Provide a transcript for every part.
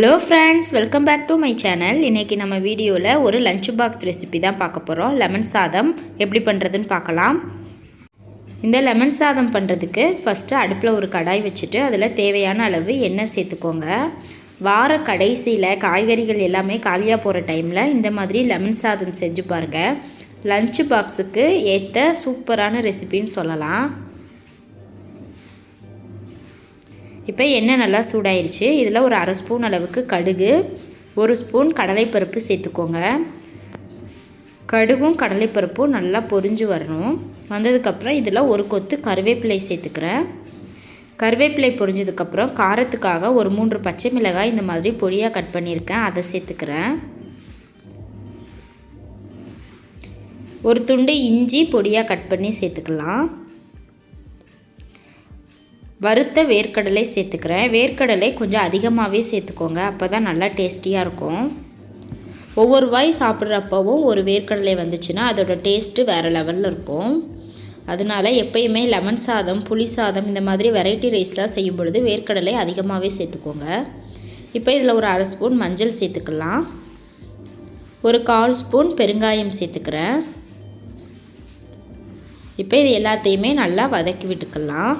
Hello friends, welcome back to my channel. இன்றைக்கி நம்ம வீடியோவில் ஒரு லஞ்ச் பாக்ஸ் ரெசிபி தான் பார்க்க போகிறோம். லெமன் சாதம் எப்படி பண்ணுறதுன்னு பார்க்கலாம். இந்த லெமன் சாதம் பண்ணுறதுக்கு ஃபஸ்ட்டு அடுப்பில் ஒரு கடாய் வச்சுட்டு அதில் தேவையான அளவு எண்ணெய் சேர்த்துக்கோங்க. வார கடைசியில் காய்கறிகள் எல்லாமே காலியாக போகிற டைமில் இந்த மாதிரி லெமன் சாதம் செஞ்சு பாருங்கள். லஞ்ச் பாக்ஸுக்கு ஏற்ற சூப்பரான ரெசிபின்னு சொல்லலாம். இப்போ எண்ணெய் நல்லா சூடாயிருச்சு. இதில் ஒரு அரை ஸ்பூன் அளவுக்கு கடுகு, ஒரு ஸ்பூன் கடலைப்பருப்பு சேர்த்துக்கோங்க. கடுகும் கடலைப்பருப்பும் நல்லா பொரிஞ்சு வரணும். வந்ததுக்கப்புறம் இதில் ஒரு கொத்து கருவேப்பிலை சேர்த்துக்கிறேன். கருவேப்பிலை பொரிஞ்சதுக்கப்புறம் காரத்துக்காக ஒரு 3 பச்சை மிளகாய் இந்த மாதிரி பொடியாக கட் பண்ணியிருக்கேன், அதை சேர்த்துக்கிறேன். ஒரு துண்டு இஞ்சி பொடியாக கட் பண்ணி சேர்த்துக்கலாம். வறுத்த வேர்க்கடலை சேர்த்துக்கிறேன். வேர்க்கடலை கொஞ்சம் அதிகமாகவே சேர்த்துக்கோங்க, அப்போ தான் நல்லா டேஸ்டியாக இருக்கும். ஒவ்வொரு வாய் சாப்பிட்றப்பவும் ஒரு வேர்க்கடலை வந்துச்சுன்னா அதோட டேஸ்ட்டு வேறு லெவலில் இருக்கும். அதனால் எப்பயுமே லெமன் சாதம், புளி சாதம் இந்த மாதிரி வெரைட்டி ரைஸ்லாம் செய்யும் பொழுது வேர்க்கடலை அதிகமாகவே சேர்த்துக்கோங்க. இப்போ இதில் ஒரு அரை ஸ்பூன் மஞ்சள் சேர்த்துக்கலாம். ஒரு 1/4 ஸ்பூன் பெருங்காயம் சேர்த்துக்கிறேன். இப்போ இது எல்லாத்தையுமே நல்லா வதக்கி விட்டுக்கலாம்.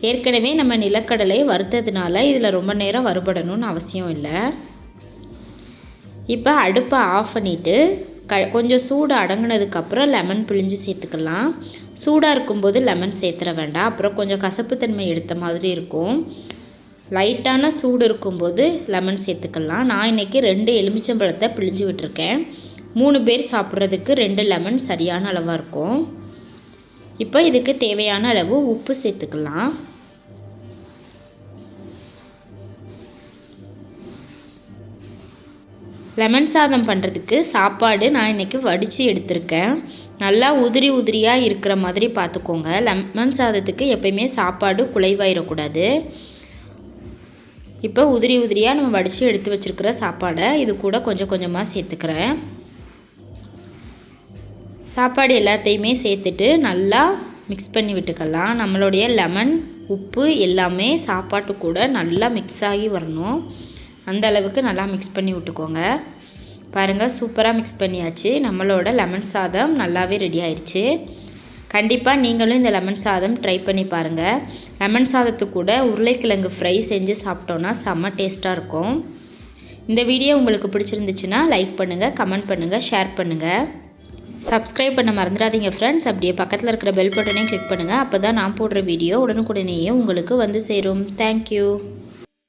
ஏற்கனவே நம்ம நிலக்கடலை வறுத்ததுனால இதில் ரொம்ப நேரம் வறுபடணும்னு அவசியம் இல்லை. இப்போ அடுப்பை ஆஃப் பண்ணிவிட்டு கொஞ்சம் சூடு அடங்கினதுக்கப்புறம் லெமன் பிழிஞ்சு சேர்த்துக்கலாம். சூடாக இருக்கும்போது லெமன் சேர்த்துற வேண்டாம், அப்புறம் கொஞ்சம் கசப்புத்தன்மை எடுத்த மாதிரி இருக்கும். லைட்டான சூடு இருக்கும்போது லெமன் சேர்த்துக்கலாம். நான் இன்றைக்கி 2 எலுமிச்சம்பழத்தை பிழிஞ்சு விட்டுருக்கேன். 3 பேர் சாப்பிட்றதுக்கு 2 லெமன் சரியான அளவாக இருக்கும். இப்போ இதுக்கு தேவையான அளவு உப்பு சேர்த்துக்கலாம். லெமன் சாதம் பண்ணுறதுக்கு சாப்பாடு நான் இன்றைக்கி வடித்து எடுத்திருக்கேன். நல்லா உதிரியாக இருக்கிற மாதிரி பார்த்துக்கோங்க. லெமன் சாதத்துக்கு எப்பயுமே சாப்பாடு குலைவாயிடக்கூடாது. இப்போ உதிரியாக நம்ம வடித்து எடுத்து வச்சுருக்கிற சாப்பாடை இது கூட கொஞ்சம் கொஞ்சமாக சேர்த்துக்கிறேன். சாப்பாடு எல்லாத்தையுமே சேர்த்துட்டு நல்லா மிக்ஸ் பண்ணி விட்டுக்கலாம். நம்மளுடைய லெமன், உப்பு எல்லாமே சாப்பாட்டு கூட நல்லா மிக்ஸ் ஆகி வரணும். அந்த அளவுக்கு நல்லா மிக்ஸ் பண்ணி விட்டுக்கோங்க. பாருங்கள், சூப்பராக மிக்ஸ் பண்ணியாச்சு. நம்மளோட லெமன் சாதம் நல்லாவே ரெடி ஆயிடுச்சு. கண்டிப்பாக நீங்களும் இந்த லெமன் சாதம் ட்ரை பண்ணி பாருங்கள். லெமன் சாதத்துக்கு கூட உருளைக்கிழங்கு ஃப்ரை செஞ்சு சாப்பிட்டோன்னா செம்ம டேஸ்ட்டாக இருக்கும். இந்த வீடியோ உங்களுக்கு பிடிச்சிருந்துச்சுன்னா லைக் பண்ணுங்கள், கமெண்ட் பண்ணுங்கள், ஷேர் பண்ணுங்கள். சப்ஸ்கிரைப் பண்ண மறந்துடாதீங்க ஃப்ரெண்ட்ஸ். அப்படியே பக்கத்தில் இருக்கிற பெல் பட்டனையும் கிளிக் பண்ணுங்கள். அப்போ தான் நான் போடுற வீடியோ உடனுக்குடனேயே உங்களுக்கு வந்து சேரும். தேங்க்யூ.